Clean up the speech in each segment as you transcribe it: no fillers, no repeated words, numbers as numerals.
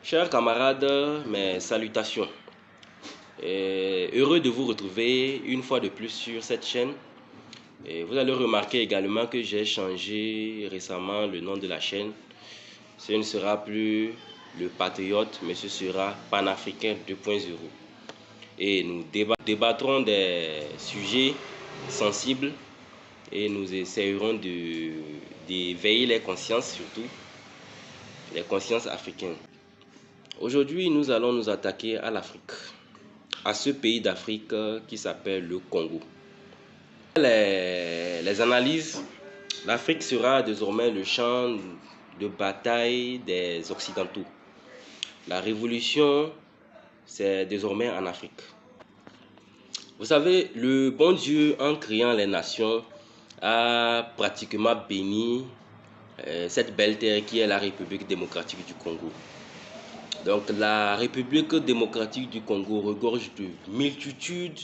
Chers camarades, mes salutations. Heureux de vous retrouver une fois de plus sur cette chaîne. Et vous allez remarquer également que j'ai changé récemment le nom de la chaîne. Ce ne sera plus le Patriote, mais ce sera Panafricain 2.0. Et nous débattrons des sujets sensibles et nous essayerons d'éveiller les consciences, surtout les consciences africaines. Aujourd'hui, nous allons nous attaquer à l'Afrique, à ce pays d'Afrique qui s'appelle le Congo. Les analyses, l'Afrique sera désormais le champ de bataille des Occidentaux. La révolution, c'est désormais en Afrique. Vous savez, le bon Dieu, en créant les nations, a pratiquement béni cette belle terre qui est la République démocratique du Congo. Donc la République démocratique du Congo regorge de multitudes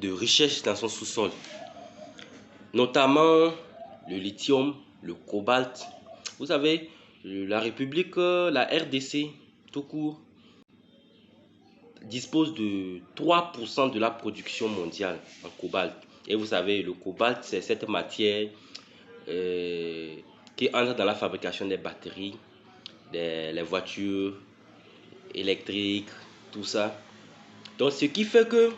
de richesses dans son sous-sol, notamment le lithium, le cobalt. Vous savez, la République, la RDC, tout court, dispose de 3% de la production mondiale en cobalt. Et vous savez, le cobalt, c'est cette matière qui entre dans la fabrication des batteries, des voitures électriques, tout ça. Donc ce qui fait que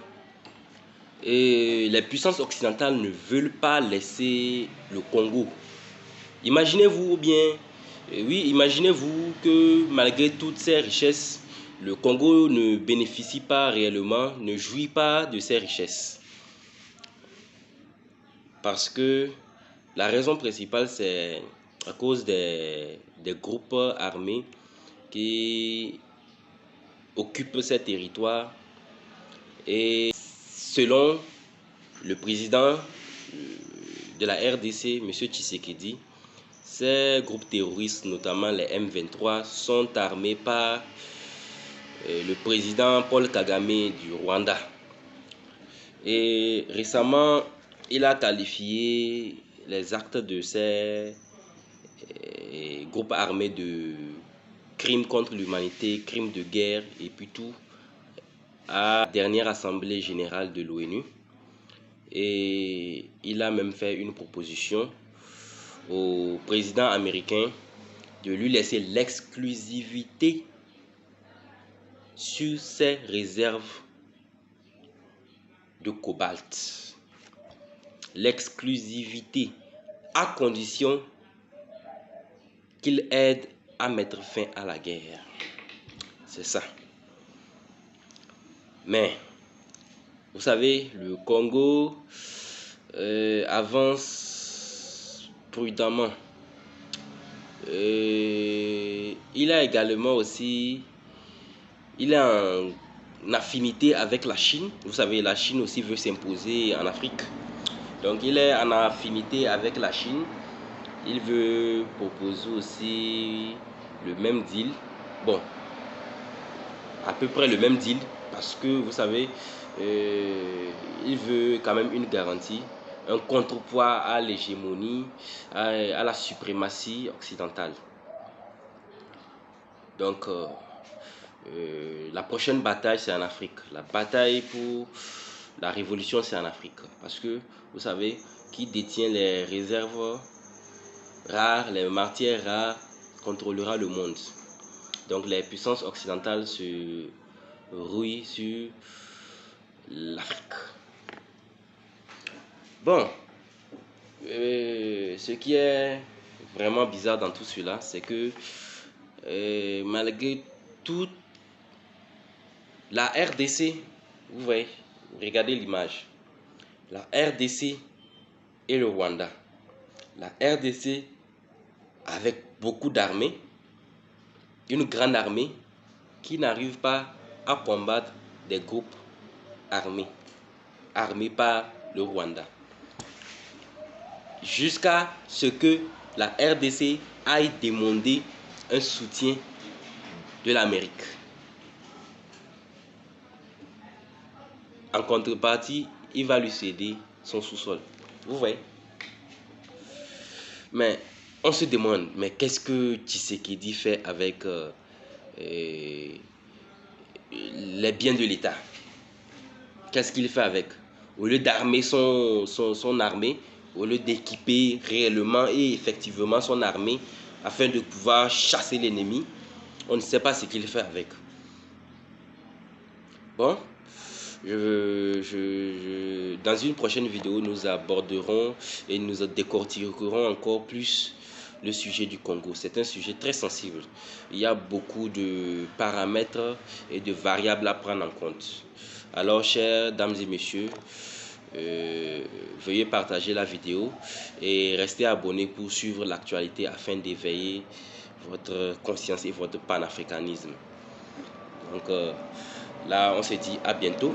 les puissances occidentales ne veulent pas laisser le Congo. Imaginez-vous bien, oui, imaginez-vous que malgré toutes ces richesses, le Congo ne bénéficie pas réellement, ne jouit pas de ces richesses. Parce que la raison principale, c'est à cause des groupes armés qui occupent ces territoires. Et selon le président de la RDC, M. Tshisekedi, ces groupes terroristes, notamment les M23, sont armés par le président Paul Kagame du Rwanda. Et récemment, il a qualifié les actes de ces groupes armés de crimes contre l'humanité, crimes de guerre et puis tout, à la dernière assemblée générale de l'ONU. Et il a même fait une proposition au président américain de lui laisser l'exclusivité sur ses réserves de cobalt. L'exclusivité, à condition qu'il aide à mettre fin à la guerre. C'est ça. Mais, vous savez, le Congo avance prudemment. Il a également aussi, il est en affinité avec la Chine. Vous savez, la Chine aussi veut s'imposer en Afrique. Donc il est en affinité avec la Chine. Il veut proposer aussi le même deal. Bon, à peu près le même deal. Parce que vous savez, il veut quand même une garantie, un contrepoids à l'hégémonie, à la suprématie occidentale. Donc, la prochaine bataille, c'est en Afrique. La bataille pour la révolution, c'est en Afrique. Parce que, vous savez, qui détient les réserves rares, les matières rares, contrôlera le monde. Donc, les puissances occidentales se rouillent sur l'Afrique. Bon, ce qui est vraiment bizarre dans tout cela, c'est que malgré tout, la RDC, vous voyez, regardez l'image, la RDC et le Rwanda. La RDC avec beaucoup d'armées, une grande armée qui n'arrive pas à combattre des groupes armés par le Rwanda. Jusqu'à ce que la RDC aille demander un soutien de l'Amérique. En contrepartie, il va lui céder son sous-sol. Vous voyez? Mais on se demande, mais qu'est-ce que Tshisekedi fait avec les biens de l'État. Qu'est-ce qu'il fait avec? Au lieu d'armer son armée, au lieu d'équiper réellement et effectivement son armée afin de pouvoir chasser l'ennemi, on ne sait pas ce qu'il fait avec. Bon, dans une prochaine vidéo, nous aborderons et nous décortiquerons encore plus le sujet du Congo. C'est un sujet très sensible. Il y a beaucoup de paramètres et de variables à prendre en compte. Alors, chers dames et messieurs, veuillez partager la vidéo et restez abonnés pour suivre l'actualité afin d'éveiller votre conscience et votre panafricanisme. Donc là, on se dit à bientôt.